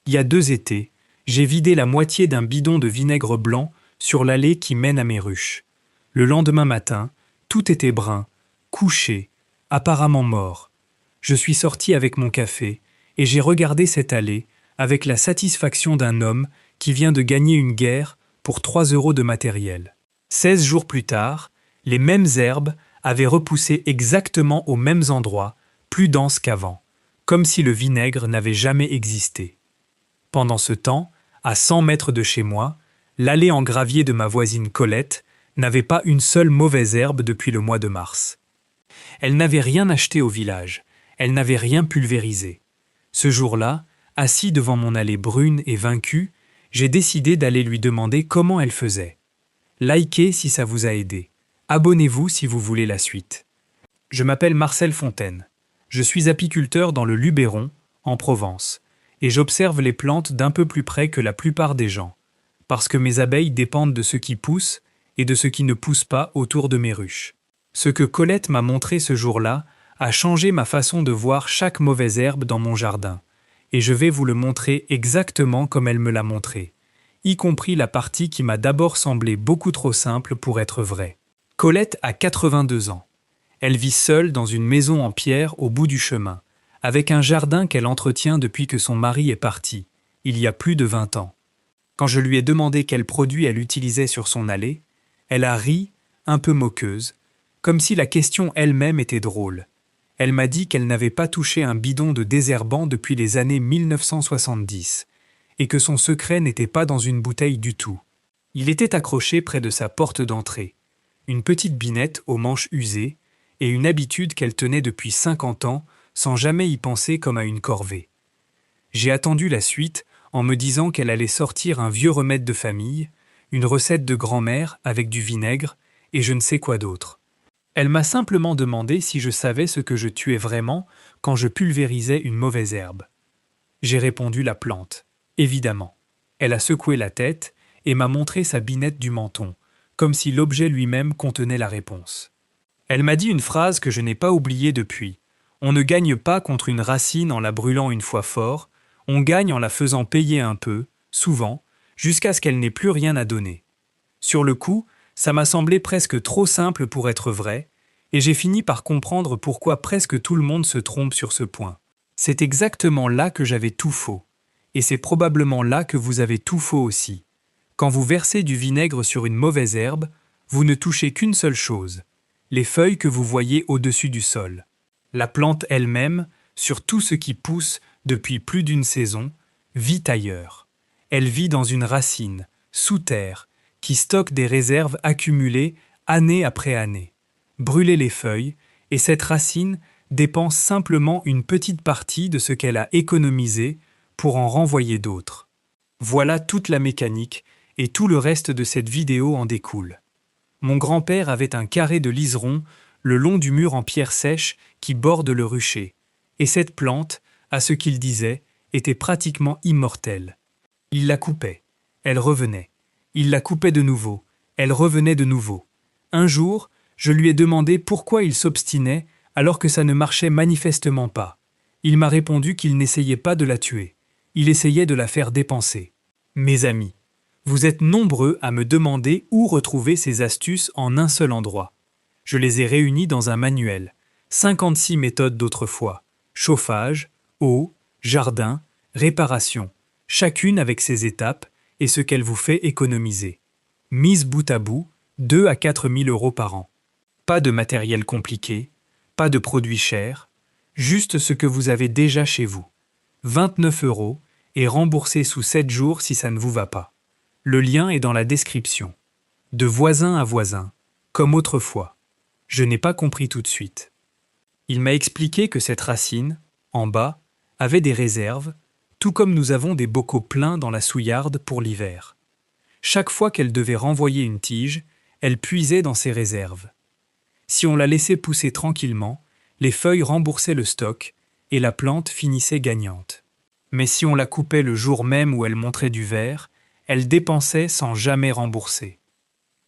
Il y a 2 étés, j'ai vidé la moitié d'un bidon de vinaigre blanc sur l'allée qui mène à mes ruches. Le lendemain matin, tout était brun, couché, apparemment mort. Je suis sorti avec mon café et j'ai regardé cette allée avec la satisfaction d'un homme qui vient de gagner une guerre pour 3 € de matériel. 16 jours plus tard, les mêmes herbes avaient repoussé exactement aux mêmes endroits, plus denses qu'avant, comme si le vinaigre n'avait jamais existé. Pendant ce temps, à 100 mètres de chez moi, l'allée en gravier de ma voisine Colette n'avait pas une seule mauvaise herbe depuis le mois de mars. Elle n'avait rien acheté au village, elle n'avait rien pulvérisé. Ce jour-là, assis devant mon allée brune et vaincue, j'ai décidé d'aller lui demander comment elle faisait. Likez si ça vous a aidé. Abonnez-vous si vous voulez la suite. Je m'appelle Marcel Fontaine. Je suis apiculteur dans le Luberon, en Provence, et j'observe les plantes d'un peu plus près que la plupart des gens, parce que mes abeilles dépendent de ce qui pousse et de ce qui ne pousse pas autour de mes ruches. Ce que Colette m'a montré ce jour-là a changé ma façon de voir chaque mauvaise herbe dans mon jardin, et je vais vous le montrer exactement comme elle me l'a montré, y compris la partie qui m'a d'abord semblé beaucoup trop simple pour être vraie. Colette a 82 ans. Elle vit seule dans une maison en pierre au bout du chemin, avec un jardin qu'elle entretient depuis que son mari est parti, il y a plus de 20 ans. Quand je lui ai demandé quels produits elle utilisait sur son allée, elle a ri, un peu moqueuse, comme si la question elle-même était drôle. Elle m'a dit qu'elle n'avait pas touché un bidon de désherbant depuis les années 1970, et que son secret n'était pas dans une bouteille du tout. Il était accroché près de sa porte d'entrée, une petite binette aux manches usées, et une habitude qu'elle tenait depuis 50 ans sans jamais y penser comme à une corvée. J'ai attendu la suite en me disant qu'elle allait sortir un vieux remède de famille, une recette de grand-mère avec du vinaigre et je ne sais quoi d'autre. Elle m'a simplement demandé si je savais ce que je tuais vraiment quand je pulvérisais une mauvaise herbe. J'ai répondu la plante, évidemment. Elle a secoué la tête et m'a montré sa binette du menton, comme si l'objet lui-même contenait la réponse. Elle m'a dit une phrase que je n'ai pas oubliée depuis. On ne gagne pas contre une racine en la brûlant une fois fort, on gagne en la faisant payer un peu, souvent, jusqu'à ce qu'elle n'ait plus rien à donner. Sur le coup, ça m'a semblé presque trop simple pour être vrai, et j'ai fini par comprendre pourquoi presque tout le monde se trompe sur ce point. C'est exactement là que j'avais tout faux, et c'est probablement là que vous avez tout faux aussi. Quand vous versez du vinaigre sur une mauvaise herbe, vous ne touchez qu'une seule chose, les feuilles que vous voyez au-dessus du sol. La plante elle-même, sur tout ce qui pousse depuis plus d'une saison, vit ailleurs. Elle vit dans une racine, sous terre, qui stocke des réserves accumulées année après année. Brûlez les feuilles, et cette racine dépense simplement une petite partie de ce qu'elle a économisé pour en renvoyer d'autres. Voilà toute la mécanique, et tout le reste de cette vidéo en découle. Mon grand-père avait un carré de liseron le long du mur en pierre sèche qui borde le rucher, et cette plante, à ce qu'il disait, était pratiquement immortelle. Il la coupait, elle revenait. Il la coupait de nouveau, elle revenait de nouveau. Un jour, je lui ai demandé pourquoi il s'obstinait alors que ça ne marchait manifestement pas. Il m'a répondu qu'il n'essayait pas de la tuer, il essayait de la faire dépenser. Mes amis, vous êtes nombreux à me demander où retrouver ces astuces en un seul endroit. Je les ai réunies dans un manuel, 56 méthodes d'autrefois, chauffage, eau, jardin, réparation, chacune avec ses étapes et ce qu'elle vous fait économiser. Mise bout à bout, 2 à 4 000 € par an. Pas de matériel compliqué, pas de produits chers, juste ce que vous avez déjà chez vous. 29 € et remboursé sous 7 jours si ça ne vous va pas. Le lien est dans la description. De voisin à voisin, comme autrefois. Je n'ai pas compris tout de suite. Il m'a expliqué que cette racine, en bas, avait des réserves, tout comme nous avons des bocaux pleins dans la souillarde pour l'hiver. Chaque fois qu'elle devait renvoyer une tige, elle puisait dans ses réserves. Si on la laissait pousser tranquillement, les feuilles remboursaient le stock et la plante finissait gagnante. Mais si on la coupait le jour même où elle montrait du vert, elle dépensait sans jamais rembourser.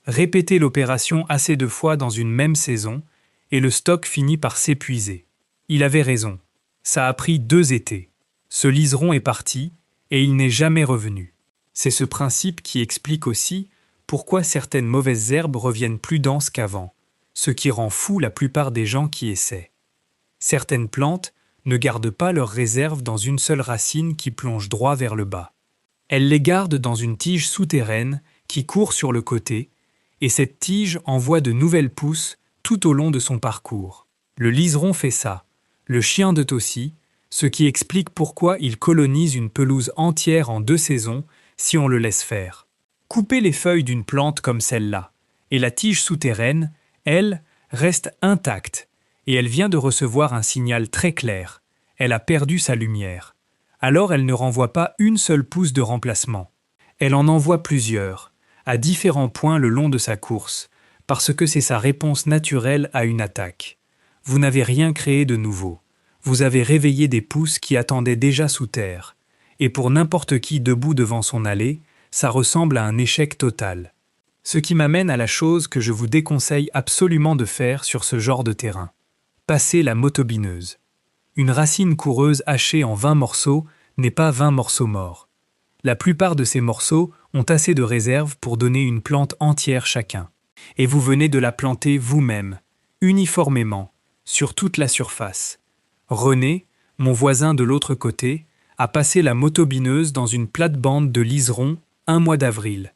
Répétez l'opération assez de fois dans une même saison et le stock finit par s'épuiser. Il avait raison. Ça a pris 2 étés. Ce liseron est parti et il n'est jamais revenu. C'est ce principe qui explique aussi pourquoi certaines mauvaises herbes reviennent plus denses qu'avant, ce qui rend fou la plupart des gens qui essaient. Certaines plantes ne gardent pas leurs réserves dans une seule racine qui plonge droit vers le bas. Elles les gardent dans une tige souterraine qui court sur le côté, et cette tige envoie de nouvelles pousses tout au long de son parcours. Le liseron fait ça, le chien de Tossi, ce qui explique pourquoi il colonise une pelouse entière en 2 saisons si on le laisse faire. Coupez les feuilles d'une plante comme celle-là, et la tige souterraine, elle, reste intacte, et elle vient de recevoir un signal très clair. Elle a perdu sa lumière. Alors elle ne renvoie pas une seule pousse de remplacement. Elle en envoie plusieurs, à différents points le long de sa course, parce que c'est sa réponse naturelle à une attaque. Vous n'avez rien créé de nouveau. Vous avez réveillé des pousses qui attendaient déjà sous terre. Et pour n'importe qui debout devant son allée, ça ressemble à un échec total. Ce qui m'amène à la chose que je vous déconseille absolument de faire sur ce genre de terrain. Passer la motobineuse. Une racine coureuse hachée en 20 morceaux n'est pas 20 morceaux morts. La plupart de ces morceaux ont assez de réserve pour donner une plante entière chacun. Et vous venez de la planter vous-même, uniformément, sur toute la surface. René, mon voisin de l'autre côté, a passé la motobineuse dans une plate-bande de liserons un mois d'avril.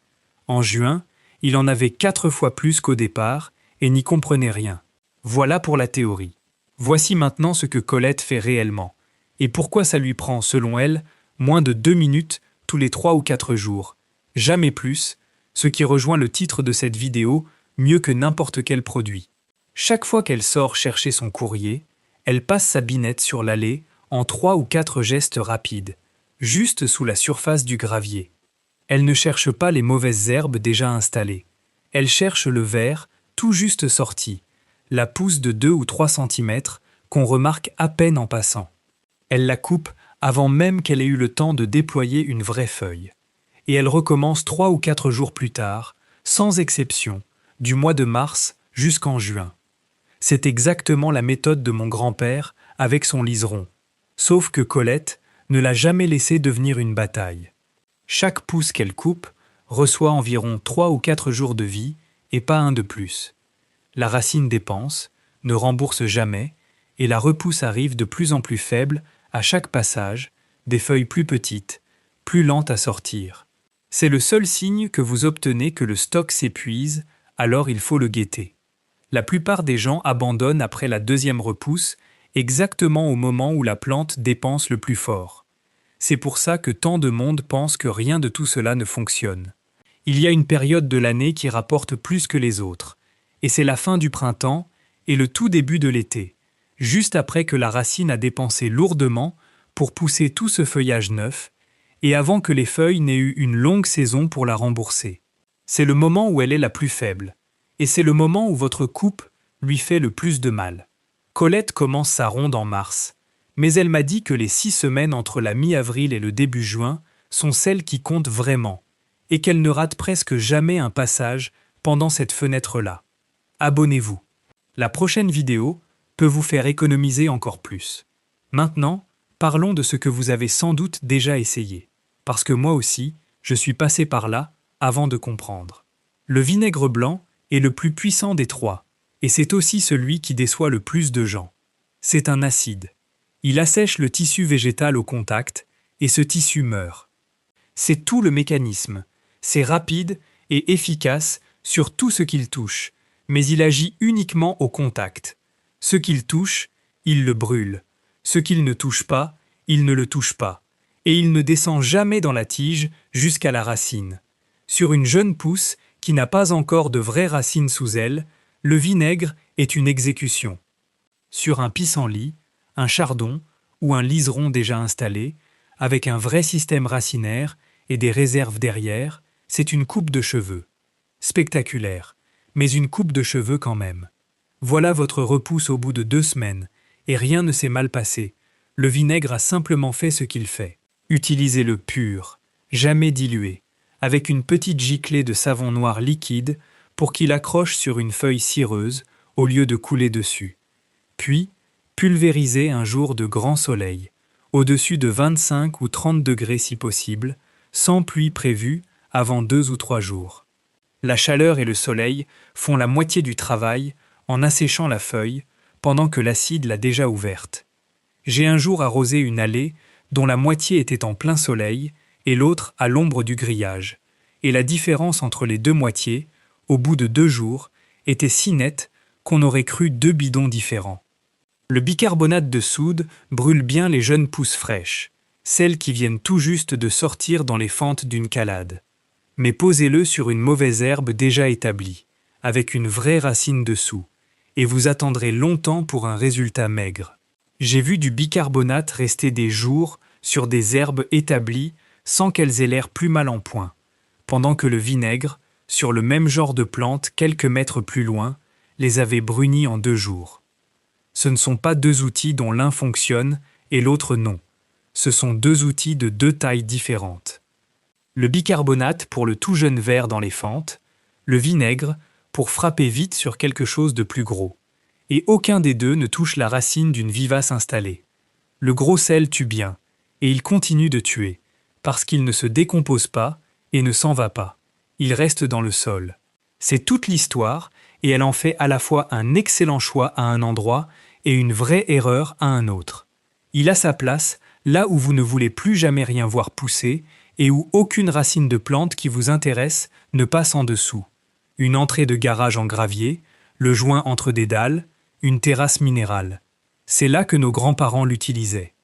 En juin, il en avait 4 fois plus qu'au départ et n'y comprenait rien. Voilà pour la théorie. Voici maintenant ce que Colette fait réellement, et pourquoi ça lui prend, selon elle, moins de 2 minutes tous les 3 ou 4 jours. Jamais plus, ce qui rejoint le titre de cette vidéo, mieux que n'importe quel produit. Chaque fois qu'elle sort chercher son courrier, elle passe sa binette sur l'allée en 3 ou 4 gestes rapides, juste sous la surface du gravier. Elle ne cherche pas les mauvaises herbes déjà installées. Elle cherche le vert, tout juste sorti, la pousse de 2 ou 3 cm qu'on remarque à peine en passant. Elle la coupe avant même qu'elle ait eu le temps de déployer une vraie feuille. Et elle recommence 3 ou 4 jours plus tard, sans exception, du mois de mars jusqu'en juin. C'est exactement la méthode de mon grand-père avec son liseron, sauf que Colette ne l'a jamais laissé devenir une bataille. Chaque pousse qu'elle coupe reçoit environ 3 ou 4 jours de vie et pas un de plus. La racine dépense, ne rembourse jamais, et la repousse arrive de plus en plus faible à chaque passage, des feuilles plus petites, plus lentes à sortir. C'est le seul signe que vous obtenez que le stock s'épuise, alors il faut le guetter. La plupart des gens abandonnent après la 2e repousse, exactement au moment où la plante dépense le plus fort. C'est pour ça que tant de monde pense que rien de tout cela ne fonctionne. Il y a une période de l'année qui rapporte plus que les autres, et c'est la fin du printemps et le tout début de l'été, juste après que la racine a dépensé lourdement pour pousser tout ce feuillage neuf, et avant que les feuilles n'aient eu une longue saison pour la rembourser. C'est le moment où elle est la plus faible, et c'est le moment où votre coupe lui fait le plus de mal. Colette commence sa ronde en mars, mais elle m'a dit que les 6 semaines entre la mi-avril et le début juin sont celles qui comptent vraiment, et qu'elle ne rate presque jamais un passage pendant cette fenêtre-là. Abonnez-vous. La prochaine vidéo peut vous faire économiser encore plus. Maintenant, parlons de ce que vous avez sans doute déjà essayé, parce que moi aussi, je suis passé par là avant de comprendre. Le vinaigre blanc est le plus puissant des 3, et c'est aussi celui qui déçoit le plus de gens. C'est un acide. Il assèche le tissu végétal au contact, et ce tissu meurt. C'est tout le mécanisme. C'est rapide et efficace sur tout ce qu'il touche, mais il agit uniquement au contact. Ce qu'il touche, il le brûle. Ce qu'il ne touche pas, il ne le touche pas. Et il ne descend jamais dans la tige jusqu'à la racine. Sur une jeune pousse qui n'a pas encore de vraies racines sous elle, le vinaigre est une exécution. Sur un pissenlit, un chardon ou un liseron déjà installé, avec un vrai système racinaire et des réserves derrière, c'est une coupe de cheveux. Spectaculaire, mais une coupe de cheveux quand même. Voilà votre repousse au bout de 2 semaines, et rien ne s'est mal passé. Le vinaigre a simplement fait ce qu'il fait. Utilisez-le pur, jamais dilué, avec une petite giclée de savon noir liquide pour qu'il accroche sur une feuille cireuse au lieu de couler dessus. Puis, pulvérisez un jour de grand soleil, au-dessus de 25 ou 30 degrés si possible, sans pluie prévue avant 2 ou 3 jours. La chaleur et le soleil font la moitié du travail en asséchant la feuille, pendant que l'acide l'a déjà ouverte. J'ai un jour arrosé une allée dont la moitié était en plein soleil et l'autre à l'ombre du grillage, et la différence entre les deux moitiés, au bout de 2 jours, était si nette qu'on aurait cru 2 bidons différents. Le bicarbonate de soude brûle bien les jeunes pousses fraîches, celles qui viennent tout juste de sortir dans les fentes d'une calade. Mais posez-le sur une mauvaise herbe déjà établie, avec une vraie racine dessous, et vous attendrez longtemps pour un résultat maigre. J'ai vu du bicarbonate rester des jours sur des herbes établies sans qu'elles aient l'air plus mal en point, pendant que le vinaigre, sur le même genre de plante quelques mètres plus loin, les avait brunis en 2 jours. Ce ne sont pas 2 outils dont l'un fonctionne et l'autre non. Ce sont 2 outils de 2 tailles différentes. Le bicarbonate pour le tout jeune ver dans les fentes, le vinaigre pour frapper vite sur quelque chose de plus gros. Et aucun des deux ne touche la racine d'une vivace installée. Le gros sel tue bien, et il continue de tuer, parce qu'il ne se décompose pas et ne s'en va pas. Il reste dans le sol. C'est toute l'histoire, et elle en fait à la fois un excellent choix à un endroit et une vraie erreur à un autre. Il a sa place là où vous ne voulez plus jamais rien voir pousser et où aucune racine de plante qui vous intéresse ne passe en dessous. Une entrée de garage en gravier, le joint entre des dalles, une terrasse minérale. C'est là que nos grands-parents l'utilisaient.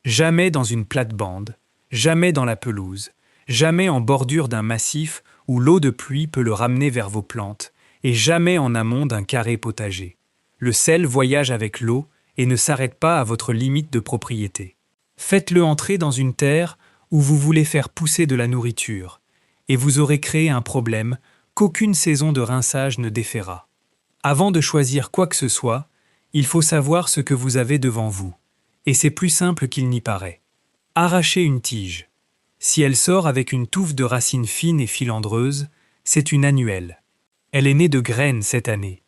Jamais dans une plate-bande, jamais dans la pelouse, jamais en bordure d'un massif où l'eau de pluie peut le ramener vers vos plantes, et jamais en amont d'un carré potager. Le sel voyage avec l'eau et ne s'arrête pas à votre limite de propriété. Faites-le entrer dans une terre où vous voulez faire pousser de la nourriture, et vous aurez créé un problème qu'aucune saison de rinçage ne défera. Avant de choisir quoi que ce soit, il faut savoir ce que vous avez devant vous, et c'est plus simple qu'il n'y paraît. Arrachez une tige. Si elle sort avec une touffe de racines fines et filandreuses, c'est une annuelle. Elle est née de graines cette année,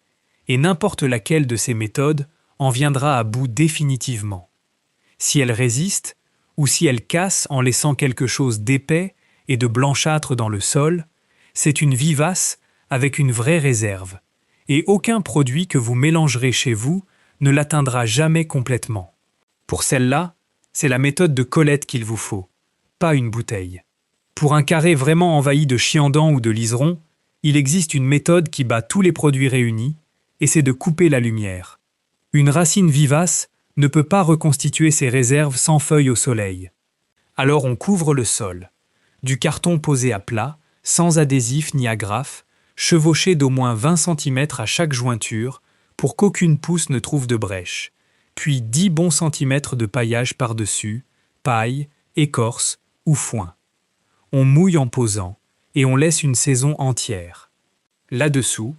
et n'importe laquelle de ces méthodes en viendra à bout définitivement. Si elle résiste, ou si elle casse en laissant quelque chose d'épais et de blanchâtre dans le sol, c'est une vivace avec une vraie réserve, et aucun produit que vous mélangerez chez vous ne l'atteindra jamais complètement. Pour celle-là, c'est la méthode de Colette qu'il vous faut, pas une bouteille. Pour un carré vraiment envahi de chiandans ou de liserons, il existe une méthode qui bat tous les produits réunis, et c'est de couper la lumière. Une racine vivace ne peut pas reconstituer ses réserves sans feuilles au soleil. Alors on couvre le sol. Du carton posé à plat, sans adhésif ni agrafe, chevauché d'au moins 20 cm à chaque jointure pour qu'aucune pousse ne trouve de brèche, puis 10 bons centimètres de paillage par-dessus, paille, écorce ou foin. On mouille en posant et on laisse une saison entière. Là-dessous,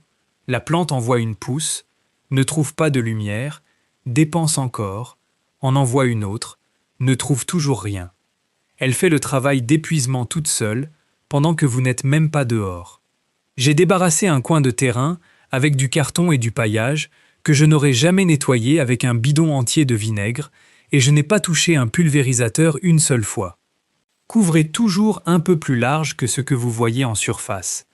la plante envoie une pousse, ne trouve pas de lumière, dépense encore, en envoie une autre, ne trouve toujours rien. Elle fait le travail d'épuisement toute seule, pendant que vous n'êtes même pas dehors. J'ai débarrassé un coin de terrain avec du carton et du paillage que je n'aurais jamais nettoyé avec un bidon entier de vinaigre, et je n'ai pas touché un pulvérisateur une seule fois. Couvrez toujours un peu plus large que ce que vous voyez en surface,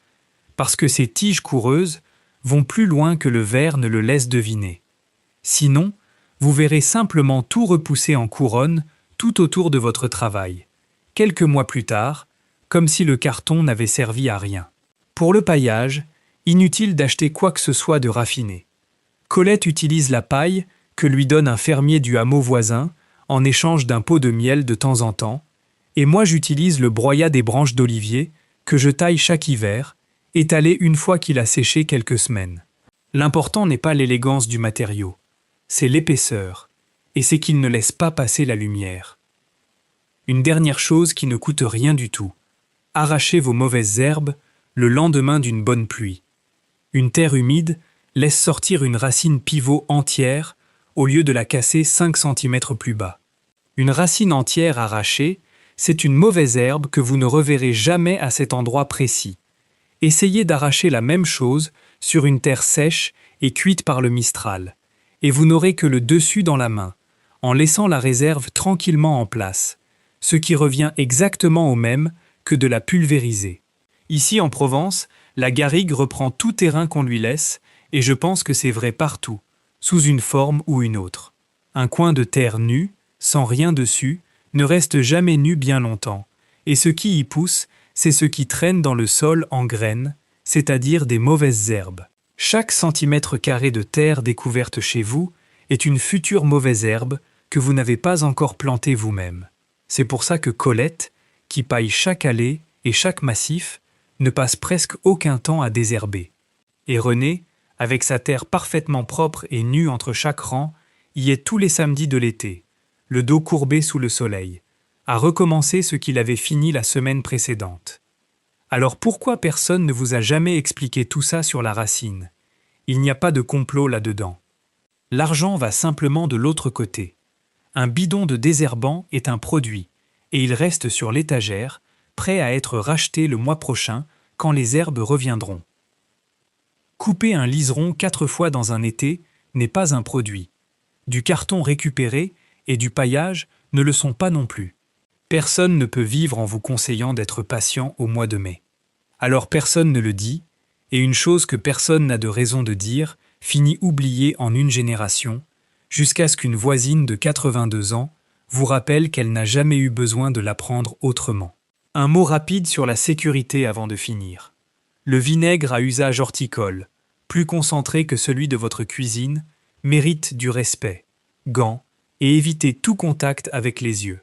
parce que ces tiges coureuses vont plus loin que le verre ne le laisse deviner. Sinon, vous verrez simplement tout repousser en couronne tout autour de votre travail, quelques mois plus tard, comme si le carton n'avait servi à rien. Pour le paillage, inutile d'acheter quoi que ce soit de raffiné. Colette utilise la paille que lui donne un fermier du hameau voisin en échange d'un pot de miel de temps en temps, et moi j'utilise le broyat des branches d'olivier que je taille chaque hiver, étalé une fois qu'il a séché quelques semaines. L'important n'est pas l'élégance du matériau, c'est l'épaisseur, et c'est qu'il ne laisse pas passer la lumière. Une dernière chose qui ne coûte rien du tout. Arrachez vos mauvaises herbes le lendemain d'une bonne pluie. Une terre humide laisse sortir une racine pivot entière au lieu de la casser 5 cm plus bas. Une racine entière arrachée, c'est une mauvaise herbe que vous ne reverrez jamais à cet endroit précis. Essayez d'arracher la même chose sur une terre sèche et cuite par le mistral, et vous n'aurez que le dessus dans la main, en laissant la réserve tranquillement en place, ce qui revient exactement au même que de la pulvériser. Ici en Provence, la garrigue reprend tout terrain qu'on lui laisse, et je pense que c'est vrai partout, sous une forme ou une autre. Un coin de terre nu, sans rien dessus, ne reste jamais nu bien longtemps, et ce qui y pousse, c'est ce qui traîne dans le sol en graines, c'est-à-dire des mauvaises herbes. Chaque centimètre carré de terre découverte chez vous est une future mauvaise herbe que vous n'avez pas encore plantée vous-même. C'est pour ça que Colette, qui paille chaque allée et chaque massif, ne passe presque aucun temps à désherber. Et René, avec sa terre parfaitement propre et nue entre chaque rang, y est tous les samedis de l'été, le dos courbé sous le soleil, à recommencer ce qu'il avait fini la semaine précédente. Alors pourquoi personne ne vous a jamais expliqué tout ça sur la racine? Il n'y a pas de complot là-dedans. L'argent va simplement de l'autre côté. Un bidon de désherbant est un produit, et il reste sur l'étagère, prêt à être racheté le mois prochain quand les herbes reviendront. Couper un liseron 4 fois dans un été n'est pas un produit. Du carton récupéré et du paillage ne le sont pas non plus. Personne ne peut vivre en vous conseillant d'être patient au mois de mai. Alors personne ne le dit, et une chose que personne n'a de raison de dire finit oubliée en une génération, jusqu'à ce qu'une voisine de 82 ans vous rappelle qu'elle n'a jamais eu besoin de l'apprendre autrement. Un mot rapide sur la sécurité avant de finir. Le vinaigre à usage horticole, plus concentré que celui de votre cuisine, mérite du respect, gants, et évitez tout contact avec les yeux.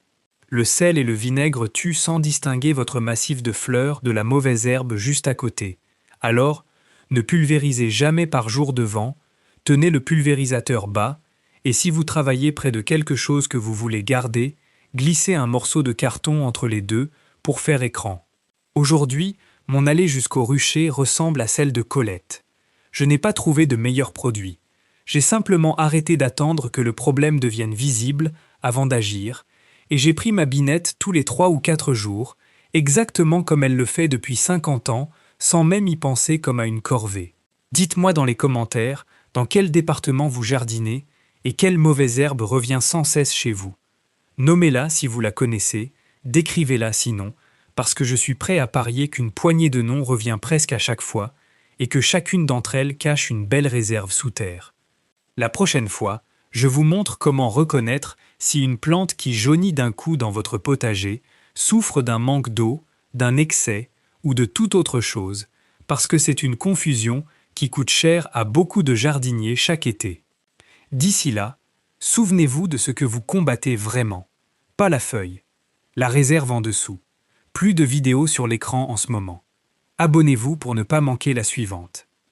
Le sel et le vinaigre tuent sans distinguer votre massif de fleurs de la mauvaise herbe juste à côté. Alors, ne pulvérisez jamais par jour de vent, tenez le pulvérisateur bas, et si vous travaillez près de quelque chose que vous voulez garder, glissez un morceau de carton entre les deux pour faire écran. Aujourd'hui, mon allée jusqu'au rucher ressemble à celle de Colette. Je n'ai pas trouvé de meilleur produit. J'ai simplement arrêté d'attendre que le problème devienne visible avant d'agir, et j'ai pris ma binette tous les 3 ou 4 jours, exactement comme elle le fait depuis 50 ans, sans même y penser comme à une corvée. Dites-moi dans les commentaires dans quel département vous jardinez et quelle mauvaise herbe revient sans cesse chez vous. Nommez-la si vous la connaissez, décrivez-la sinon, parce que je suis prêt à parier qu'une poignée de noms revient presque à chaque fois et que chacune d'entre elles cache une belle réserve sous terre. La prochaine fois, je vous montre comment reconnaître si une plante qui jaunit d'un coup dans votre potager souffre d'un manque d'eau, d'un excès ou de toute autre chose, parce que c'est une confusion qui coûte cher à beaucoup de jardiniers chaque été. D'ici là, souvenez-vous de ce que vous combattez vraiment, pas la feuille, la réserve en dessous. Plus de vidéos sur l'écran en ce moment. Abonnez-vous pour ne pas manquer la suivante.